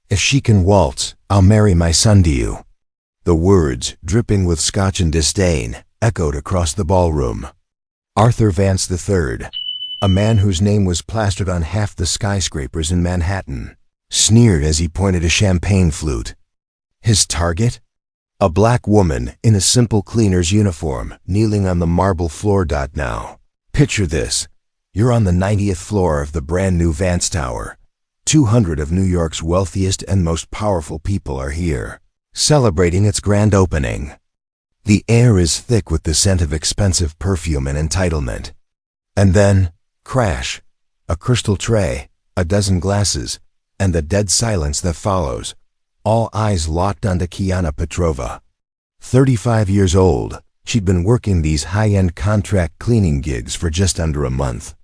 If she can waltz, I'll marry my son to you." The words, dripping with scotch and disdain, echoed across the ballroom. Arthur Vance III, a man whose name was plastered on half the skyscrapers in Manhattan, sneered as he pointed a champagne flute. His target? A black woman in a simple cleaner's uniform, kneeling on the marble floor. Now, picture this. You're on the 90th floor of the brand new Vance Tower. 200 of New York's wealthiest and most powerful people are here, celebrating its grand opening. The air is thick with the scent of expensive perfume and entitlement. And then, crash. A crystal tray, a dozen glasses, and the dead silence that follows. All eyes locked onto Kiana Petrova. 35 years old, she'd been working these high-end contract cleaning gigs for just under a month.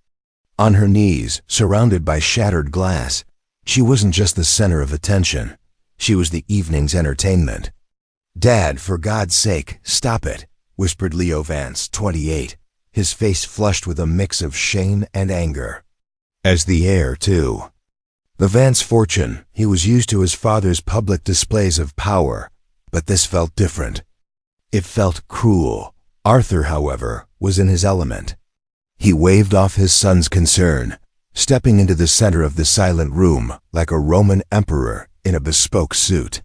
On her knees, surrounded by shattered glass, she wasn't just the center of attention. She was the evening's entertainment. "Dad, for God's sake, stop it," whispered Leo Vance, 28, his face flushed with a mix of shame and anger. As the heir, too. The Vance fortune, he was used to his father's public displays of power, but this felt different. It felt cruel. Arthur, however, was in his element. He waved off his son's concern, stepping into the center of the silent room like a Roman emperor in a bespoke suit.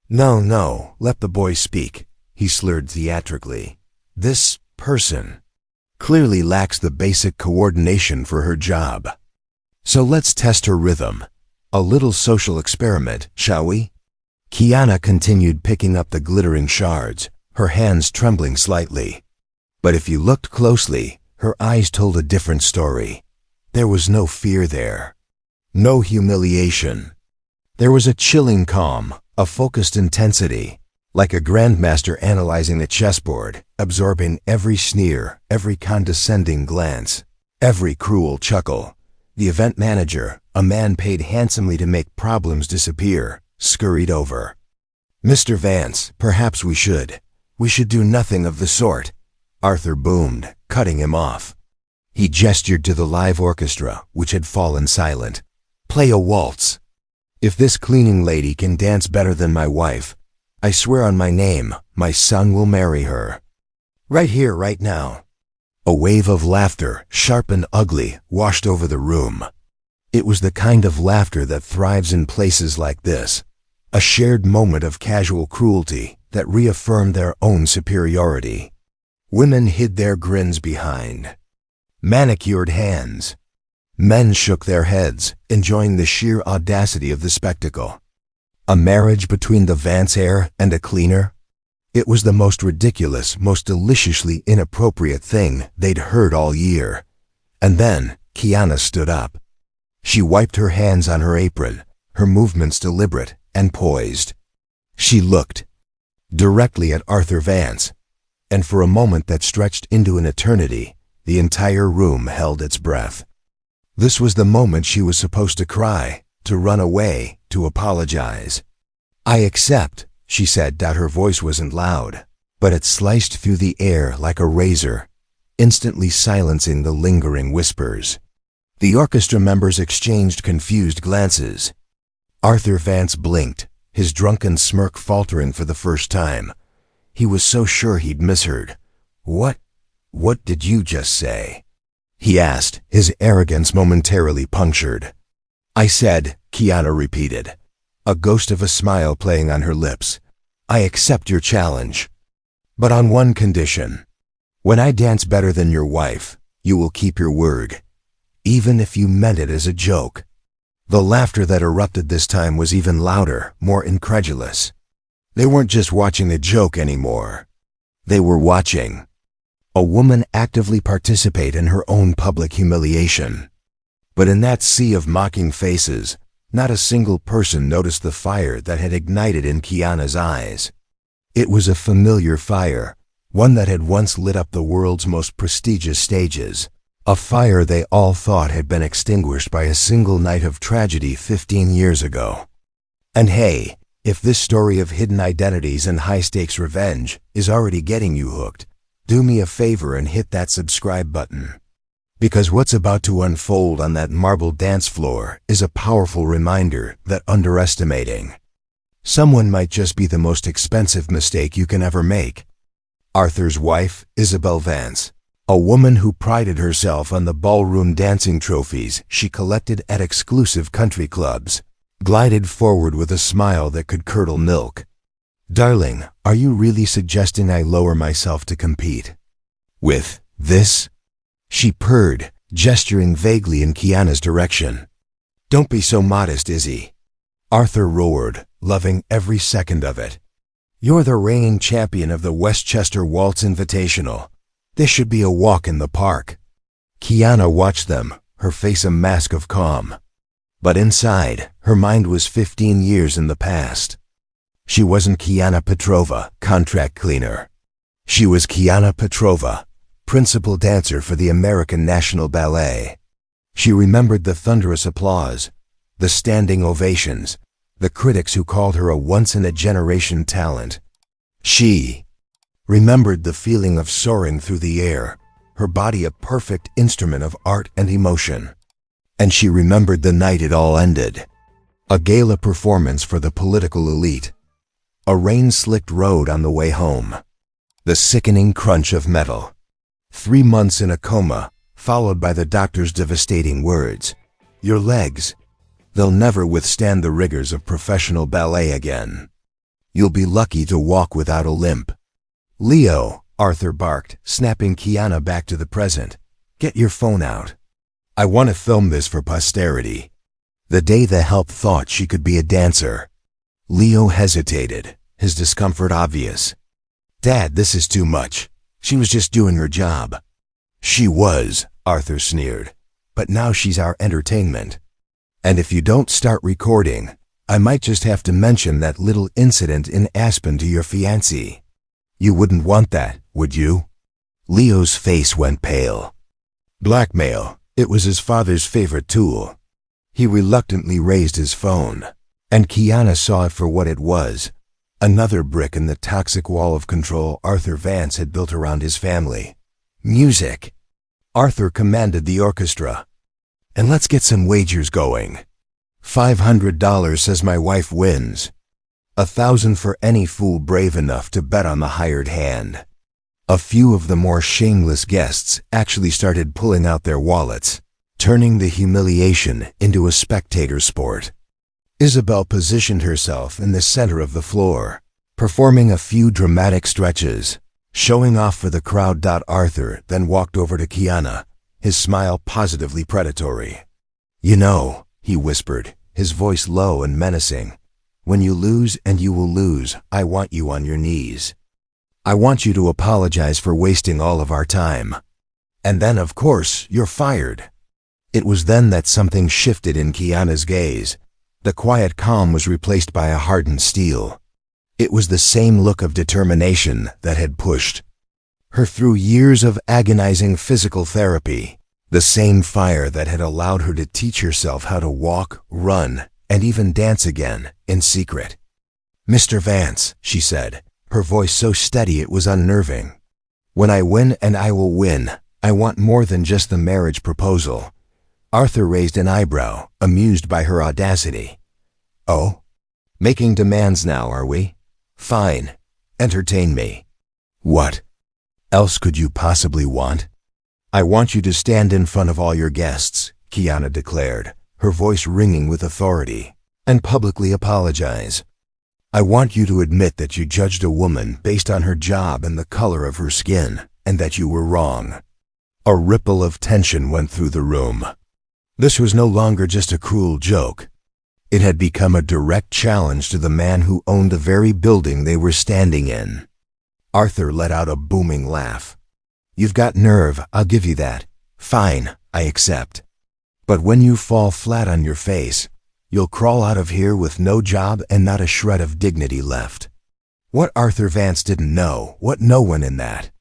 No, let the boy speak," he slurred theatrically. "This person clearly lacks the basic coordination for her job. So let's test her rhythm. A little social experiment, shall we?" Kiana continued picking up the glittering shards, her hands trembling slightly. But if you looked closely, her eyes told a different story. There was no fear there. No humiliation. There was a chilling calm, a focused intensity, like a grandmaster analyzing the chessboard, absorbing every sneer, every condescending glance, every cruel chuckle. The event manager, a man paid handsomely to make problems disappear, scurried over. "Mr. Vance, perhaps we should do nothing of the sort," Arthur boomed, cutting him off. He gestured to the live orchestra, which had fallen silent. "Play a waltz. If this cleaning lady can dance better than my wife, I swear on my name, my son will marry her. Right here, right now." A wave of laughter, sharp and ugly, washed over the room. It was the kind of laughter that thrives in places like this, a shared moment of casual cruelty that reaffirmed their own superiority. Women hid their grins behind manicured hands. Men shook their heads, enjoying the sheer audacity of the spectacle. A marriage between the Vance heir and a cleaner? It was the most ridiculous, most deliciously inappropriate thing they'd heard all year. And then Kiana stood up. She wiped her hands on her apron, her movements deliberate and poised. She looked directly at Arthur Vance, and for a moment that stretched into an eternity, the entire room held its breath. This was the moment she was supposed to cry, to run away, to apologize. "I accept," she said. Her voice wasn't loud, but it sliced through the air like a razor, instantly silencing the lingering whispers. The orchestra members exchanged confused glances. Arthur Vance blinked, his drunken smirk faltering for the first time. He was so sure he'd misheard. What did you just say?" he asked, his arrogance momentarily punctured. "I said," Kiana repeated, a ghost of a smile playing on her lips, "I accept your challenge. But on one condition. When I dance better than your wife, you will keep your word, even if you meant it as a joke." The laughter that erupted this time was even louder, more incredulous. They weren't just watching the joke anymore. They were watching a woman actively participate in her own public humiliation. But in that sea of mocking faces, not a single person noticed the fire that had ignited in Kiana's eyes. It was a familiar fire, one that had once lit up the world's most prestigious stages, a fire they all thought had been extinguished by a single night of tragedy 15 years ago. And hey, if this story of hidden identities and high-stakes revenge is already getting you hooked, do me a favor and hit that subscribe button. Because what's about to unfold on that marble dance floor is a powerful reminder that underestimating someone might just be the most expensive mistake you can ever make. Arthur's wife, Isabel Vance, a woman who prided herself on the ballroom dancing trophies she collected at exclusive country clubs, glided forward with a smile that could curdle milk. "Darling, are you really suggesting I lower myself to compete with this?" she purred, gesturing vaguely in Kiana's direction. "Don't be so modest, Izzy." Arthur roared, loving every second of it. "You're the reigning champion of the Westchester Waltz Invitational. This should be a walk in the park." Kiana watched them, her face a mask of calm. But inside, her mind was 15 years in the past. She wasn't Kiana Petrova, contract cleaner. She was Kiana Petrova, principal dancer for the American National Ballet. She remembered the thunderous applause, the standing ovations, the critics who called her a once-in-a-generation talent. She remembered the feeling of soaring through the air, her body a perfect instrument of art and emotion. And she remembered the night it all ended. A gala performance for the political elite. A rain-slicked road on the way home. The sickening crunch of metal. 3 months in a coma, followed by the doctor's devastating words, "Your legs, they'll never withstand the rigors of professional ballet again. You'll be lucky to walk without a limp." "Leo," Arthur barked, snapping Kiana back to the present, "get your phone out. I want to film this for posterity." The day the help thought she could be a dancer. Leo hesitated, his discomfort obvious. "Dad, this is too much. She was just doing her job." "She was," Arthur sneered, "but now she's our entertainment. And if you don't start recording, I might just have to mention that little incident in Aspen to your fiancé. You wouldn't want that, would you?" Leo's face went pale. Blackmail, it was his father's favorite tool. He reluctantly raised his phone, and Kiana saw it for what it was, another brick in the toxic wall of control Arthur Vance had built around his family. "Music!" Arthur commanded the orchestra. "And let's get some wagers going. $500 says my wife wins. 1,000 for any fool brave enough to bet on the hired hand." A few of the more shameless guests actually started pulling out their wallets, turning the humiliation into a spectator sport. Isabel positioned herself in the center of the floor, performing a few dramatic stretches, showing off for the crowd. Arthur then walked over to Kiana, his smile positively predatory. "You know," he whispered, his voice low and menacing, "when you lose, and you will lose, I want you on your knees. I want you to apologize for wasting all of our time. And then, of course, you're fired." It was then that something shifted in Kiana's gaze. The quiet calm was replaced by a hardened steel. It was the same look of determination that had pushed her through years of agonizing physical therapy, the same fire that had allowed her to teach herself how to walk, run, and even dance again, in secret. "Mr. Vance," she said, her voice so steady it was unnerving. "When I win, and I will win, I want more than just the marriage proposal." Arthur raised an eyebrow, amused by her audacity. "Oh? Making demands now, are we? Fine. Entertain me. What else could you possibly want?" "I want you to stand in front of all your guests," Kiana declared, her voice ringing with authority, "and publicly apologize. I want you to admit that you judged a woman based on her job and the color of her skin, and that you were wrong." A ripple of tension went through the room. This was no longer just a cruel joke. It had become a direct challenge to the man who owned the very building they were standing in. Arthur let out a booming laugh. "You've got nerve, I'll give you that. Fine, I accept. But when you fall flat on your face, you'll crawl out of here with no job and not a shred of dignity left." What Arthur Vance didn't know, what no one in that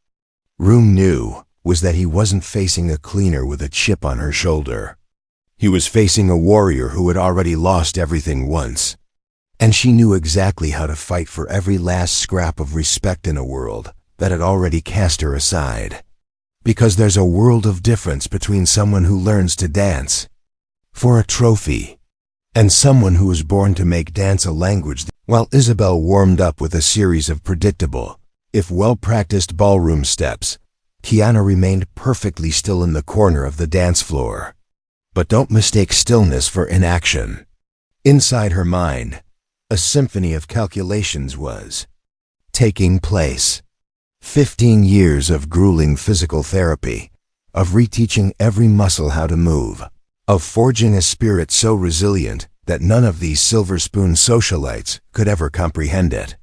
room knew, was that he wasn't facing a cleaner with a chip on her shoulder. He was facing a warrior who had already lost everything once. And she knew exactly how to fight for every last scrap of respect in a world that had already cast her aside. Because there's a world of difference between someone who learns to dance for a trophy and someone who was born to make dance a language. While Isabel warmed up with a series of predictable, if well-practiced ballroom steps, Kiana remained perfectly still in the corner of the dance floor. But don't mistake stillness for inaction. Inside her mind, a symphony of calculations was taking place. 15 years of grueling physical therapy, of reteaching every muscle how to move, of forging a spirit so resilient that none of these silver spoon socialites could ever comprehend it.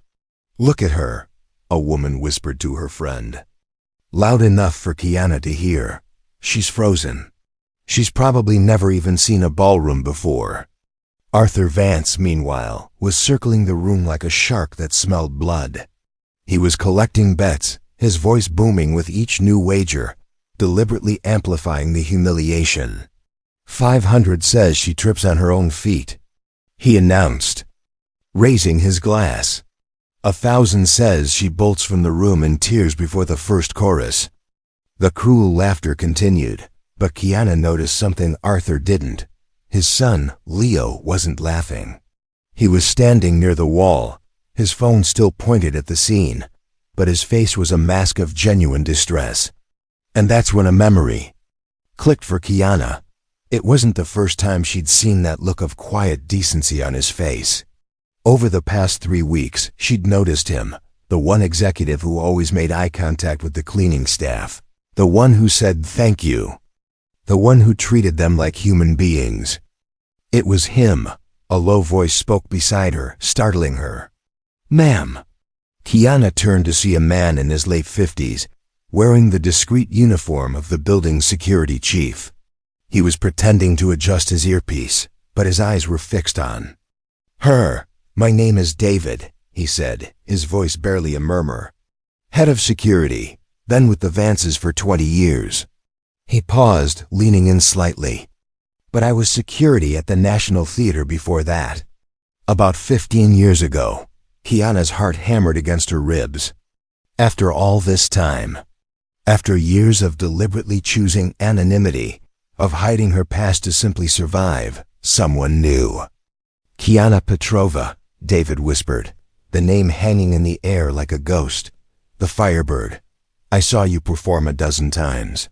"Look at her," a woman whispered to her friend. Loud enough for Kiana to hear. "She's frozen. She's probably never even seen a ballroom before." Arthur Vance, meanwhile, was circling the room like a shark that smelled blood. He was collecting bets, his voice booming with each new wager, deliberately amplifying the humiliation. 500 says she trips on her own feet, he announced, raising his glass. 1,000 says she bolts from the room in tears before the first chorus. The cruel laughter continued, but Kiana noticed something Arthur didn't. His son, Leo, wasn't laughing. He was standing near the wall, his phone still pointed at the scene, but his face was a mask of genuine distress. And that's when a memory clicked for Kiana. It wasn't the first time she'd seen that look of quiet decency on his face. Over the past 3 weeks, she'd noticed him, the one executive who always made eye contact with the cleaning staff, the one who said thank you, the one who treated them like human beings. It was him. A low voice spoke beside her, startling her. "Ma'am." Kiana turned to see a man in his late 50s, wearing the discreet uniform of the building's security chief. He was pretending to adjust his earpiece, but his eyes were fixed on her. "My name is David," he said, his voice barely a murmur. "Head of security, then with the Vances for 20 years. He paused, leaning in slightly. "But I was security at the National Theater before that." About 15 years ago. Kiana's heart hammered against her ribs. After all this time, after years of deliberately choosing anonymity, of hiding her past to simply survive, someone knew. "Kiana Petrova," David whispered, the name hanging in the air like a ghost. "The Firebird. I saw you perform a dozen times.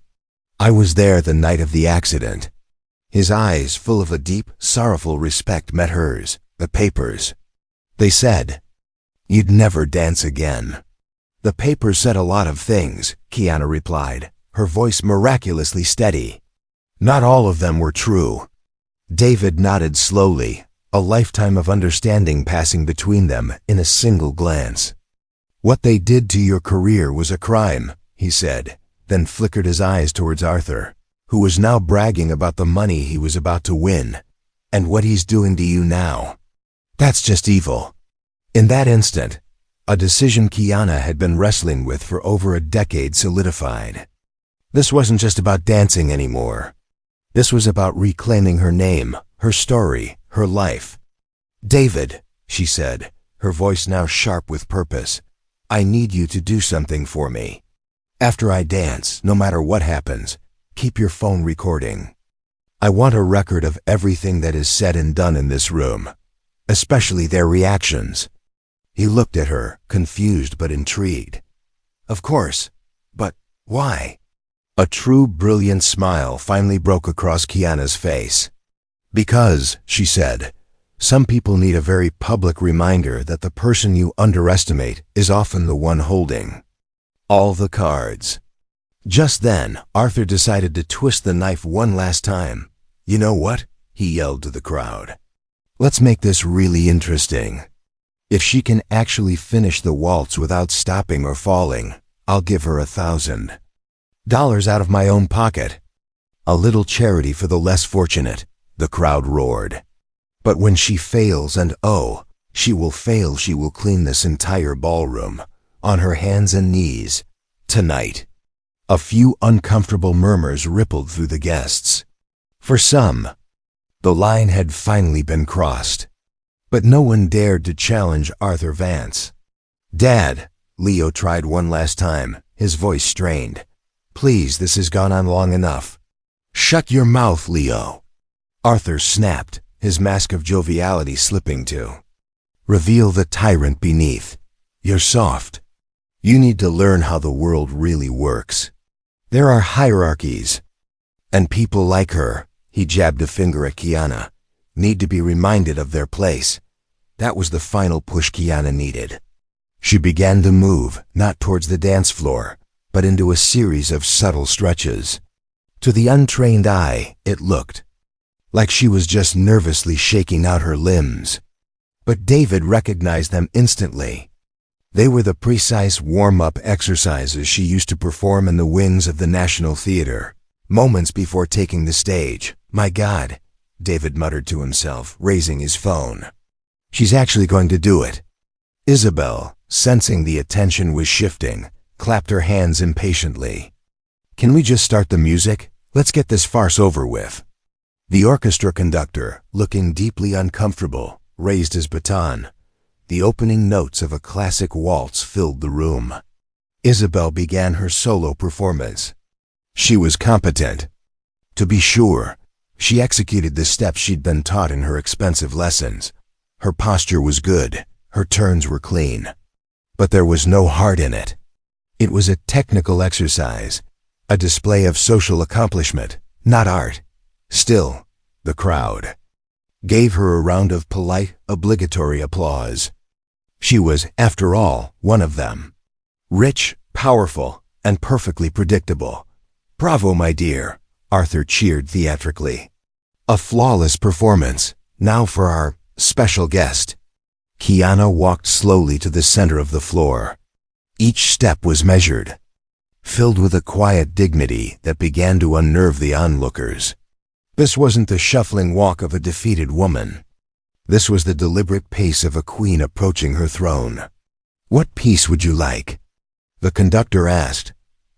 I was there the night of the accident." His eyes, full of a deep, sorrowful respect, met hers. "The papers. They said you'd never dance again." "The papers said a lot of things," Kiana replied, her voice miraculously steady. "Not all of them were true." David nodded slowly, a lifetime of understanding passing between them in a single glance. "What they did to your career was a crime," he said, then flickered his eyes towards Arthur, who was now bragging about the money he was about to win. "And what he's doing to you now. That's just evil." In that instant, a decision Kiana had been wrestling with for over a decade solidified. This wasn't just about dancing anymore. This was about reclaiming her name, her story, her life. "David," she said, her voice now sharp with purpose, "I need you to do something for me. After I dance, no matter what happens, keep your phone recording. I want a record of everything that is said and done in this room, especially their reactions." He looked at her, confused but intrigued. "Of course, but why?" A true brilliant smile finally broke across Kiana's face. "Because," she said, "some people need a very public reminder that the person you underestimate is often the one holding all the cards." Just then, Arthur decided to twist the knife one last time. "You know what?" he yelled to the crowd. "Let's make this really interesting. If she can actually finish the waltz without stopping or falling, I'll give her $1,000 out of my own pocket. A little charity for the less fortunate," the crowd roared. "But when she fails, and oh, she will fail, she will clean this entire ballroom, on her hands and knees, tonight." A few uncomfortable murmurs rippled through the guests. For some, the line had finally been crossed. But no one dared to challenge Arthur Vance. "Dad," Leo tried one last time, his voice strained. Please, this has gone on long enough. Shut your mouth, Leo. Arthur snapped, his mask of joviality slipping too. Reveal the tyrant beneath. You're soft. You need to learn how the world really works. There are hierarchies. And people like her, he jabbed a finger at Kiana, need to be reminded of their place. That was the final push Kiana needed. She began to move, not towards the dance floor, but into a series of subtle stretches. To the untrained eye, it looked like she was just nervously shaking out her limbs. But David recognized them instantly. They were the precise warm-up exercises she used to perform in the wings of the National Theater, moments before taking the stage. My God, David muttered to himself, raising his phone. She's actually going to do it. Isabel, sensing the attention was shifting, clapped her hands impatiently. Can we just start the music? Let's get this farce over with. The orchestra conductor, looking deeply uncomfortable, raised his baton. The opening notes of a classic waltz filled the room. Isabel began her solo performance. She was competent. To be sure, she executed the steps she'd been taught in her expensive lessons. Her posture was good, her turns were clean. But there was no heart in it. It was a technical exercise, a display of social accomplishment, not art. Still, the crowd gave her a round of polite, obligatory applause. She was, after all, one of them. Rich, powerful, and perfectly predictable. Bravo, my dear, Arthur cheered theatrically. A flawless performance. Now for our special guest. Kiana walked slowly to the center of the floor. Each step was measured, filled with a quiet dignity that began to unnerve the onlookers. This wasn't the shuffling walk of a defeated woman. This was the deliberate pace of a queen approaching her throne. What piece would you like? The conductor asked,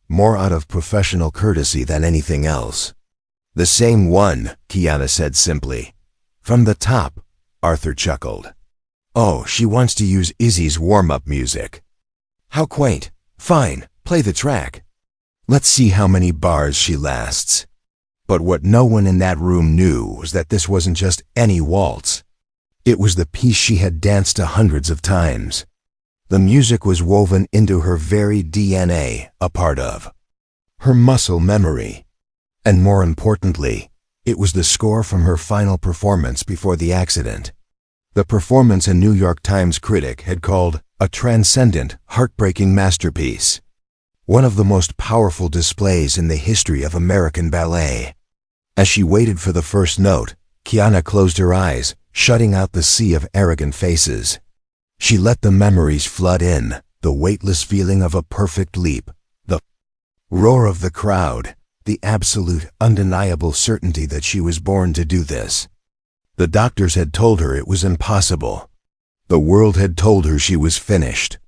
more out of professional courtesy than anything else. The same one, Kiana said simply. From the top, Arthur chuckled. Oh, she wants to use Izzy's warm-up music. How quaint. Fine, play the track. Let's see how many bars she lasts. But what no one in that room knew was that this wasn't just any waltz. It was the piece she had danced to hundreds of times. The music was woven into her very DNA, a part of her muscle memory. And more importantly, it was the score from her final performance before the accident. The performance a New York Times critic had called a transcendent, heartbreaking masterpiece. One of the most powerful displays in the history of American ballet. As she waited for the first note, Kiana closed her eyes, shutting out the sea of arrogant faces. She let the memories flood in, the weightless feeling of a perfect leap, the roar of the crowd, the absolute, undeniable certainty that she was born to do this. The doctors had told her it was impossible. The world had told her she was finished.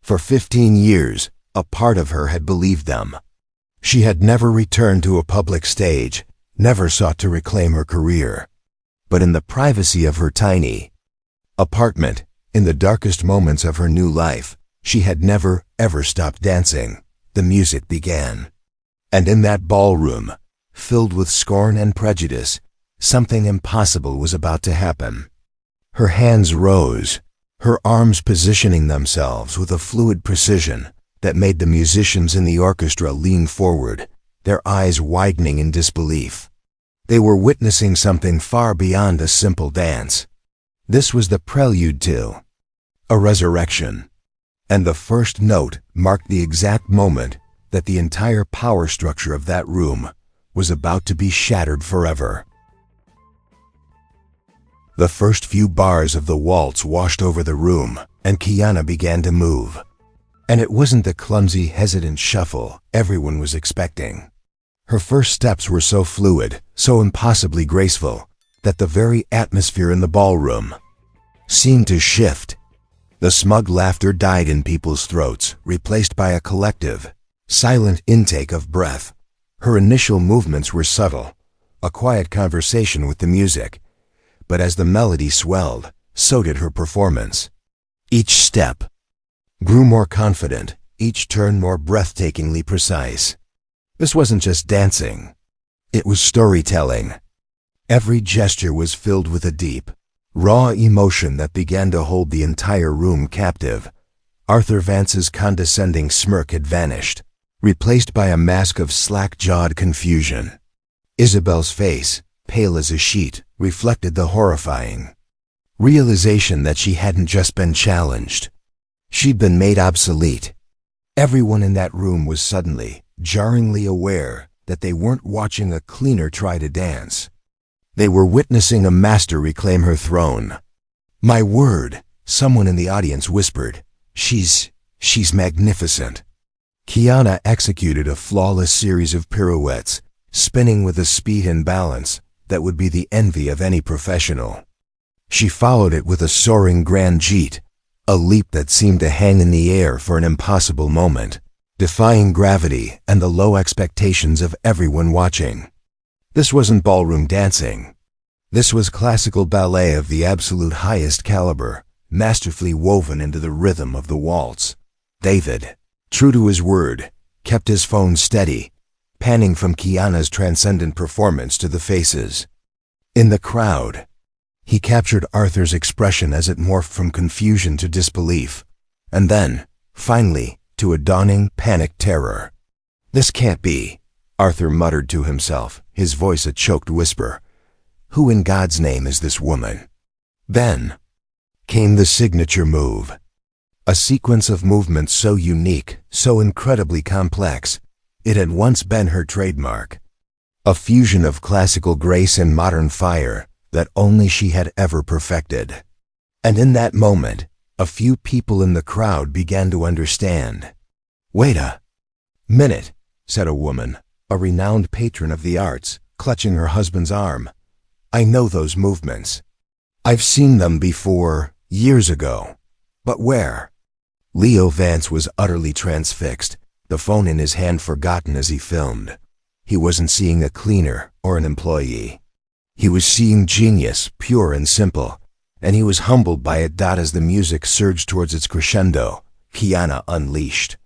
For 15 years, a part of her had believed them. She had never returned to a public stage, never sought to reclaim her career. But in the privacy of her tiny apartment, in the darkest moments of her new life, she had never, ever stopped dancing. The music began. And in that ballroom, filled with scorn and prejudice, something impossible was about to happen. Her hands rose, her arms positioning themselves with a fluid precision that made the musicians in the orchestra lean forward, their eyes widening in disbelief. They were witnessing something far beyond a simple dance. This was the prelude to a resurrection. And the first note marked the exact moment that the entire power structure of that room was about to be shattered forever. The first few bars of the waltz washed over the room, and Kiana began to move. And it wasn't the clumsy, hesitant shuffle everyone was expecting. Her first steps were so fluid, so impossibly graceful, that the very atmosphere in the ballroom seemed to shift. The smug laughter died in people's throats, replaced by a collective, silent intake of breath. Her initial movements were subtle, a quiet conversation with the music. But as the melody swelled, so did her performance. Each step grew more confident, each turn more breathtakingly precise. This wasn't just dancing. It was storytelling. Every gesture was filled with a deep, raw emotion that began to hold the entire room captive. Arthur Vance's condescending smirk had vanished, replaced by a mask of slack-jawed confusion. Isabel's face, pale as a sheet, reflected the horrifying realization that she hadn't just been challenged. She'd been made obsolete. Everyone in that room was suddenly, jarringly aware that they weren't watching a cleaner try to dance. They were witnessing a master reclaim her throne. "My word," someone in the audience whispered. She's magnificent." Kiana executed a flawless series of pirouettes, spinning with a speed and balance that would be the envy of any professional. She followed it with a soaring grand jeet, a leap that seemed to hang in the air for an impossible moment, defying gravity and the low expectations of everyone watching. This wasn't ballroom dancing. This was classical ballet of the absolute highest caliber, masterfully woven into the rhythm of the waltz. David, true to his word, kept his phone steady, panning from Kiana's transcendent performance to the faces in the crowd. He captured Arthur's expression as it morphed from confusion to disbelief, and then, finally, to a dawning, panicked terror. "This can't be," Arthur muttered to himself, his voice a choked whisper. "Who in God's name is this woman?" Then came the signature move. A sequence of movements so unique, so incredibly complex, it had once been her trademark. A fusion of classical grace and modern fire that only she had ever perfected. And in that moment, a few people in the crowd began to understand. "Wait a minute," said a woman, a renowned patron of the arts, clutching her husband's arm. "I know those movements. I've seen them before, years ago. But where?" Leo Vance was utterly transfixed, the phone in his hand forgotten as he filmed. He wasn't seeing a cleaner or an employee. He was seeing genius, pure and simple, and he was humbled by it. As the music surged towards its crescendo, Kiana unleashed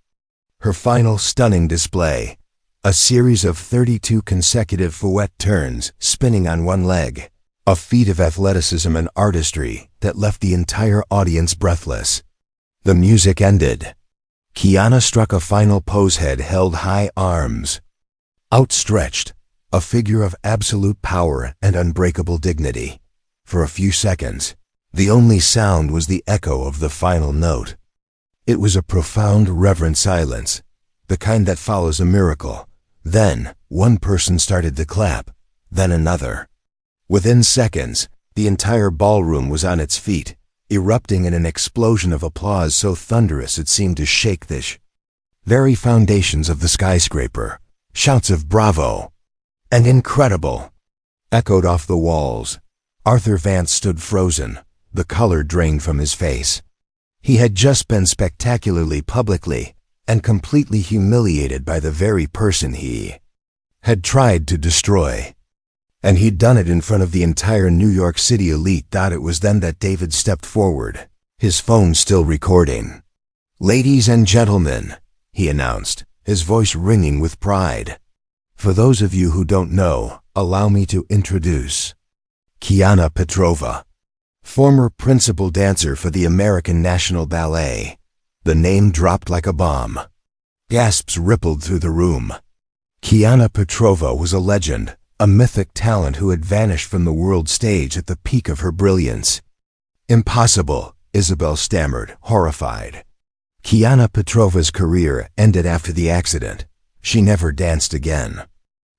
her final stunning display, a series of 32 consecutive fouette turns, spinning on one leg, a feat of athleticism and artistry that left the entire audience breathless. The music ended. Kiana struck a final pose, head held high, arms outstretched, a figure of absolute power and unbreakable dignity. For a few seconds, the only sound was the echo of the final note. It was a profound, reverent silence, the kind that follows a miracle. Then, one person started to clap, then another. Within seconds, the entire ballroom was on its feet, erupting in an explosion of applause so thunderous it seemed to shake the very foundations of the skyscraper. Shouts of "Bravo!" and "Incredible!" echoed off the walls. Arthur Vance stood frozen, the color drained from his face. He had just been spectacularly, publicly, and completely humiliated by the very person he had tried to destroy. And he'd done it in front of the entire New York City elite. It was then that David stepped forward, his phone still recording. "Ladies and gentlemen," he announced, his voice ringing with pride. "For those of you who don't know, allow me to introduce Kiana Petrova, former principal dancer for the American National Ballet." The name dropped like a bomb. Gasps rippled through the room. Kiana Petrova was a legend, a mythic talent who had vanished from the world stage at the peak of her brilliance. "Impossible," Isabel stammered, horrified. Kiana Petrova's career ended after the accident. She never danced again.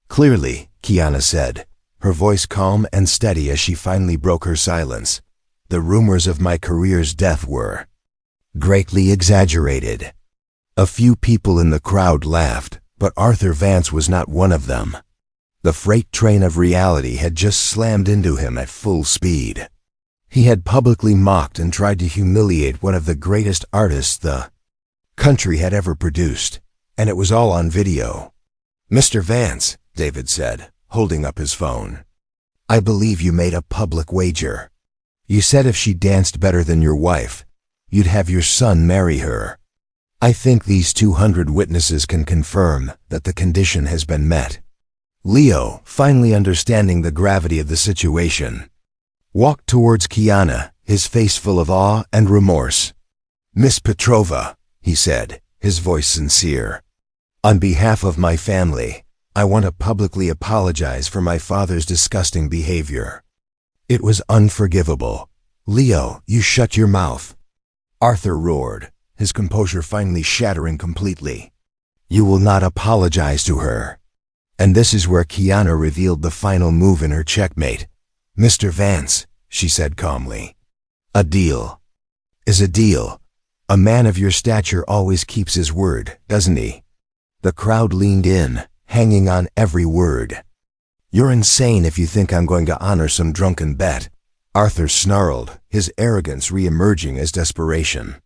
"Clearly," Kiana said, her voice calm and steady as she finally broke her silence, "the rumors of my career's death were greatly exaggerated." A few people in the crowd laughed, but Arthur Vance was not one of them. The freight train of reality had just slammed into him at full speed. He had publicly mocked and tried to humiliate one of the greatest artists the country had ever produced, and it was all on video. "Mr. Vance," David said, holding up his phone, "I believe you made a public wager. You said if she danced better than your wife, you'd have your son marry her. I think these 200 witnesses can confirm that the condition has been met. Leo, finally understanding the gravity of the situation, walked towards Kiana, his face full of awe and remorse. "Miss Petrova," he said, his voice sincere, "on behalf of my family, I want to publicly apologize for my father's disgusting behavior. It was unforgivable." "Leo, you shut your mouth," Arthur roared, his composure finally shattering completely. "You will not apologize to her." And this is where Kiana revealed the final move in her checkmate. "Mr. Vance," she said calmly, "a deal is a deal. A man of your stature always keeps his word, doesn't he?" The crowd leaned in, hanging on every word. "You're insane if you think I'm going to honor some drunken bet," Arthur snarled, his arrogance re-emerging as desperation.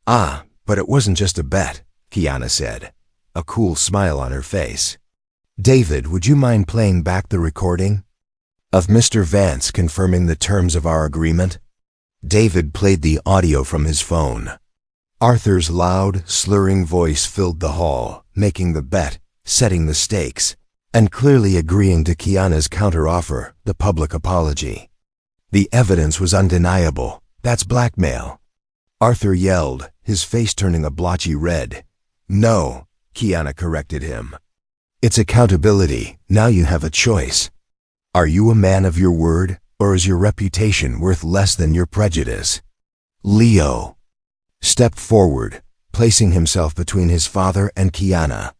"Ah, but it wasn't just a bet," Kiana said, a cool smile on her face. "David, would you mind playing back the recording of Mr. Vance confirming the terms of our agreement?" David played the audio from his phone. Arthur's loud, slurring voice filled the hall, making the bet, setting the stakes, and clearly agreeing to Kiana's counteroffer, the public apology. The evidence was undeniable. "That's blackmail," Arthur yelled, his face turning a blotchy red. "No," Kiana corrected him. "It's accountability. Now you have a choice. Are you a man of your word, or is your reputation worth less than your prejudice?" Leo stepped forward, placing himself between his father and Kiana.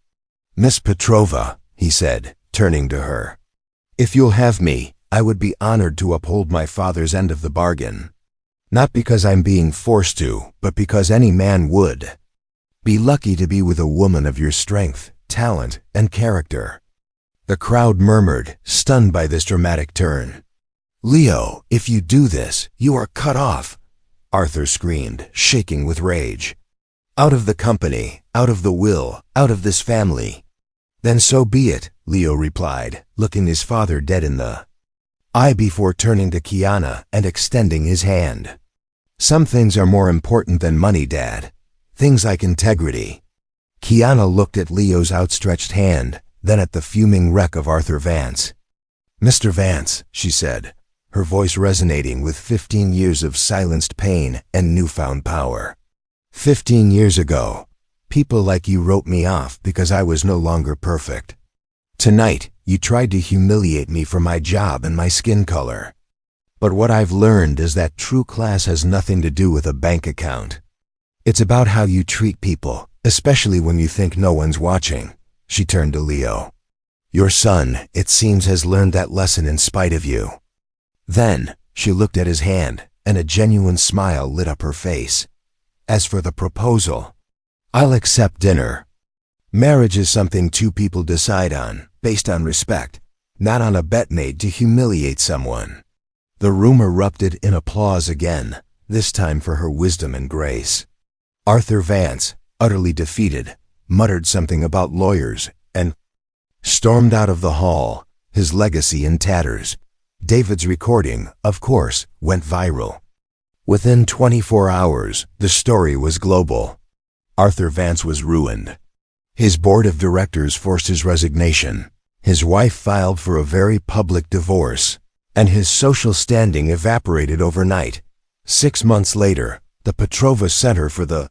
"Miss Petrova," he said, turning to her, "if you'll have me, I would be honored to uphold my father's end of the bargain. Not because I'm being forced to, but because any man would be lucky to be with a woman of your strength, talent, and character." The crowd murmured, stunned by this dramatic turn. "Leo, if you do this, you are cut off," Arthur screamed, shaking with rage. "Out of the company, out of the will, out of this family." "Then so be it," Leo replied, looking his father dead in the eye before turning to Kiana and extending his hand. "Some things are more important than money, Dad. Things like integrity." Kiana looked at Leo's outstretched hand, then at the fuming wreck of Arthur Vance. "Mr. Vance," she said, her voice resonating with 15 years of silenced pain and newfound power. 15 years ago, people like you wrote me off because I was no longer perfect. Tonight, you tried to humiliate me for my job and my skin color. But what I've learned is that true class has nothing to do with a bank account. It's about how you treat people, especially when you think no one's watching." She turned to Leo. "Your son, it seems, has learned that lesson in spite of you." Then, she looked at his hand, and a genuine smile lit up her face. "As for the proposal, I'll accept dinner. Marriage is something two people decide on, based on respect, not on a bet made to humiliate someone." The room erupted in applause again, this time for her wisdom and grace. Arthur Vance, utterly defeated, muttered something about lawyers and stormed out of the hall, his legacy in tatters. David's recording, of course, went viral. Within 24 hours, the story was global. Arthur Vance was ruined. His board of directors forced his resignation. His wife filed for a very public divorce, and his social standing evaporated overnight. 6 months later, the Petrova Center for the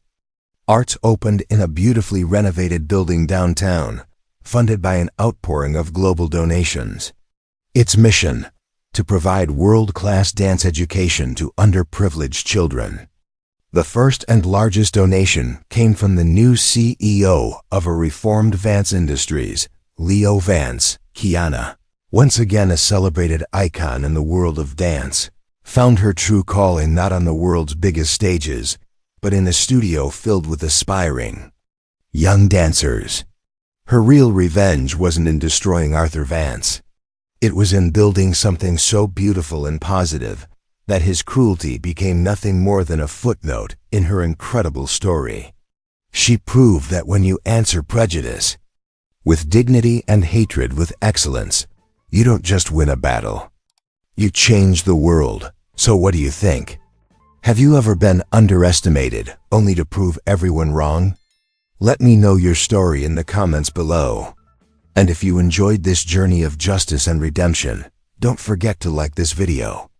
Arts opened in a beautifully renovated building downtown, funded by an outpouring of global donations. Its mission: to provide world-class dance education to underprivileged children. The first and largest donation came from the new CEO of a reformed Vance Industries, Leo Vance. Kiana, once again a celebrated icon in the world of dance, found her true calling not on the world's biggest stages, but in a studio filled with aspiring young dancers. Her real revenge wasn't in destroying Arthur Vance. It was in building something so beautiful and positive that his cruelty became nothing more than a footnote in her incredible story. She proved that when you answer prejudice with dignity and hatred with excellence, you don't just win a battle. You change the world. So what do you think? Have you ever been underestimated only to prove everyone wrong? Let me know your story in the comments below. And if you enjoyed this journey of justice and redemption, don't forget to like this video.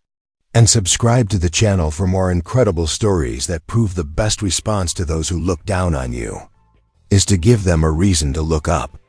And subscribe to the channel for more incredible stories that prove the best response to those who look down on you is to give them a reason to look up.